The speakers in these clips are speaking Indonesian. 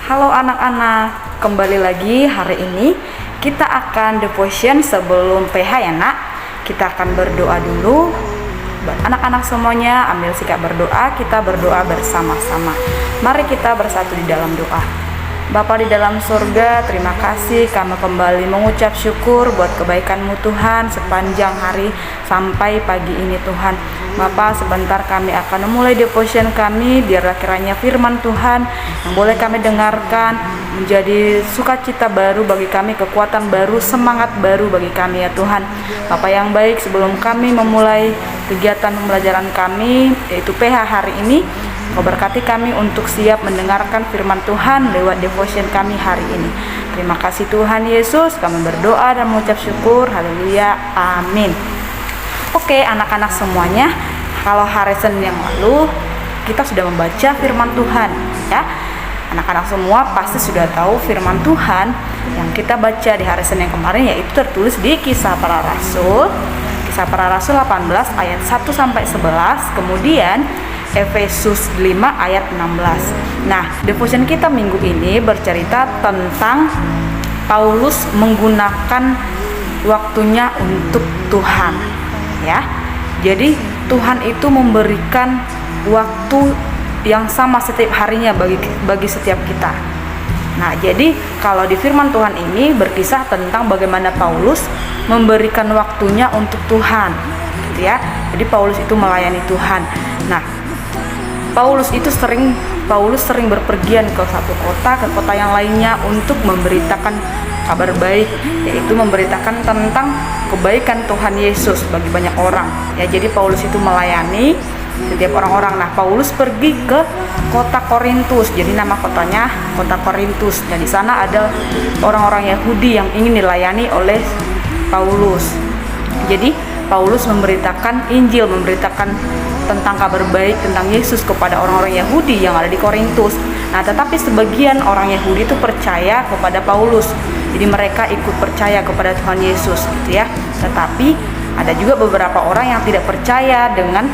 Halo anak-anak, kembali lagi hari ini kita akan devotion sebelum PH ya nak. Kita akan berdoa dulu. Anak-anak semuanya ambil sikap berdoa, kita berdoa bersama-sama. Mari kita bersatu di dalam doa. Bapa di dalam surga, terima kasih kami kembali mengucap syukur buat kebaikan-Mu Tuhan sepanjang hari sampai pagi ini Tuhan. Bapa, sebentar kami akan memulai devotion kami, biarlah kiranya firman Tuhan yang boleh kami dengarkan menjadi sukacita baru bagi kami, kekuatan baru, semangat baru bagi kami ya Tuhan. Bapa yang baik, sebelum kami memulai kegiatan pembelajaran kami yaitu PH hari ini, Kau berkati kami untuk siap mendengarkan firman Tuhan lewat devotion kami hari ini. Terima kasih Tuhan Yesus, kami berdoa dan mengucap syukur. Haleluya, amin. Oke anak-anak semuanya, kalau hari Senin yang lalu kita sudah membaca firman Tuhan ya. Anak-anak semua pasti sudah tahu firman Tuhan yang kita baca di hari Senin kemarin, yaitu tertulis di Kisah Para Rasul. Kisah Para Rasul 18 ayat 1 sampai 11, kemudian Efesus 5 ayat 16. Nah, devotion kita minggu ini bercerita tentang Paulus menggunakan waktunya untuk Tuhan ya. Jadi Tuhan itu memberikan waktu yang sama setiap harinya bagi setiap kita. Nah, jadi kalau di firman Tuhan ini berkisah tentang bagaimana Paulus memberikan waktunya untuk Tuhan gitu ya. Jadi Paulus itu melayani Tuhan. Nah, Paulus sering berpergian ke satu kota ke kota yang lainnya untuk memberitakan kabar baik, yaitu memberitakan tentang kebaikan Tuhan Yesus bagi banyak orang. Ya, jadi Paulus itu melayani setiap orang-orang. Nah, Paulus pergi ke kota Korintus. Jadi nama kotanya kota Korintus. Dan di sana ada orang-orang Yahudi yang ingin dilayani oleh Paulus. Jadi Paulus memberitakan Injil, memberitakan tentang kabar baik tentang Yesus kepada orang-orang Yahudi yang ada di Korintus. Nah, tetapi sebagian orang Yahudi itu percaya kepada Paulus. Jadi mereka ikut percaya kepada Tuhan Yesus gitu ya. Tetapi ada juga beberapa orang yang tidak percaya dengan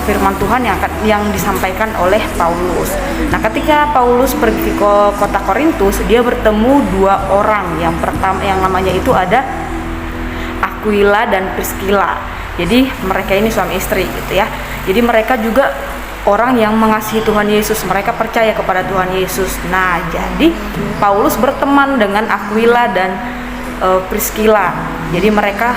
firman Tuhan yang disampaikan oleh Paulus. Nah, ketika Paulus pergi ke kota Korintus, dia bertemu dua orang. Yang pertama yang namanya itu ada Aquila dan Priscilla. Jadi mereka ini suami istri gitu ya. Jadi mereka juga orang yang mengasihi Tuhan Yesus. Mereka percaya kepada Tuhan Yesus. Nah, jadi Paulus berteman dengan Aquila dan Priscilla. Jadi mereka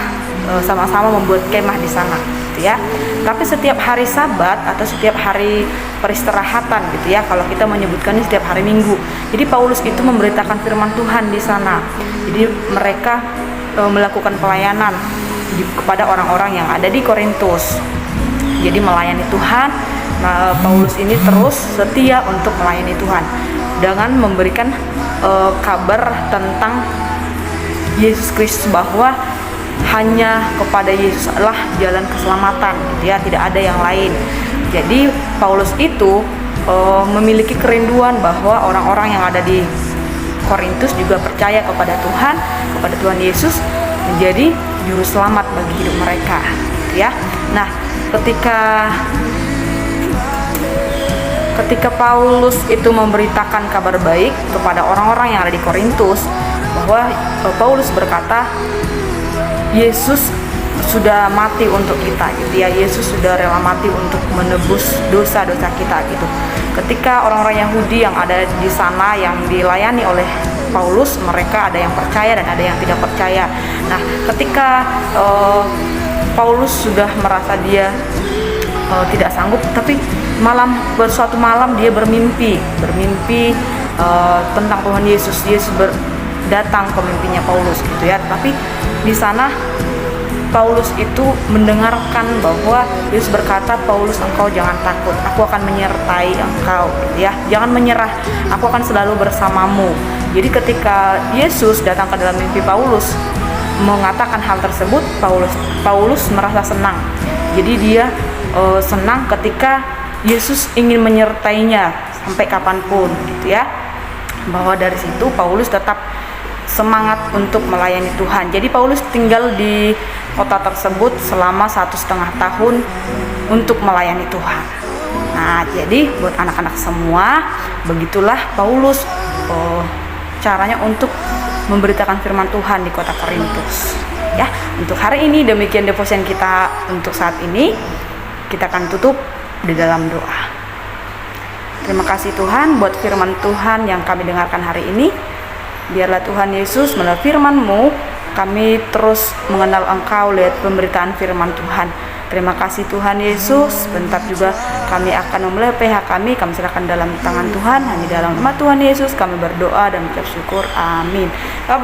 sama-sama membuat kemah di sana gitu ya. Tapi setiap hari Sabat atau setiap hari peristirahatan gitu ya, kalau kita menyebutkannya setiap hari Minggu. Jadi Paulus itu memberitakan firman Tuhan di sana. Jadi mereka melakukan pelayanan kepada orang-orang yang ada di Korintus. Jadi melayani Tuhan. Nah, Paulus ini terus setia untuk melayani Tuhan dengan memberikan kabar tentang Yesus Kristus, bahwa hanya kepada Yesus adalah jalan keselamatan gitu ya, tidak ada yang lain. Jadi Paulus itu memiliki kerinduan bahwa orang-orang yang ada di Korintus juga percaya kepada Tuhan Yesus menjadi juru selamat bagi hidup mereka ya. Nah, ketika Paulus itu memberitakan kabar baik kepada orang-orang yang ada di Korintus, bahwa Paulus berkata Yesus sudah mati untuk kita gitu ya. Yesus sudah rela mati untuk menebus dosa-dosa kita gitu. Ketika orang-orang Yahudi yang ada di sana yang dilayani oleh Paulus, mereka ada yang percaya dan ada yang tidak percaya. Nah, ketika Paulus sudah merasa dia tidak sanggup, tapi suatu malam dia bermimpi tentang Tuhan Yesus. Yesus datang ke mimpinya Paulus gitu ya. Tapi di sana Paulus itu mendengarkan bahwa Yesus berkata, Paulus, engkau jangan takut, aku akan menyertai engkau gitu ya. Jangan menyerah, aku akan selalu bersamamu. Jadi ketika Yesus datang ke dalam mimpi Paulus mengatakan hal tersebut, Paulus merasa senang. Jadi dia senang ketika Yesus ingin menyertainya sampai kapanpun gitu ya. Bahwa dari situ Paulus tetap semangat untuk melayani Tuhan. Jadi Paulus tinggal di kota tersebut selama 1,5 tahun untuk melayani Tuhan. Nah, jadi buat anak-anak semua, begitulah Paulus caranya untuk memberitakan firman Tuhan di kota Korintus. Ya, untuk hari ini demikian devotion kita untuk saat ini. Kita akan tutup di dalam doa. Terima kasih Tuhan buat firman Tuhan yang kami dengarkan hari ini. Biarlah Tuhan Yesus melalui firman-Mu kami terus mengenal Engkau lewat pemberitaan firman Tuhan. Terima kasih Tuhan Yesus. Sebentar juga kami akan memulai PH kami serahkan dalam tangan Tuhan. Hanya dalam nama Tuhan Yesus kami berdoa dan mengucap syukur. Amin. Bye-bye.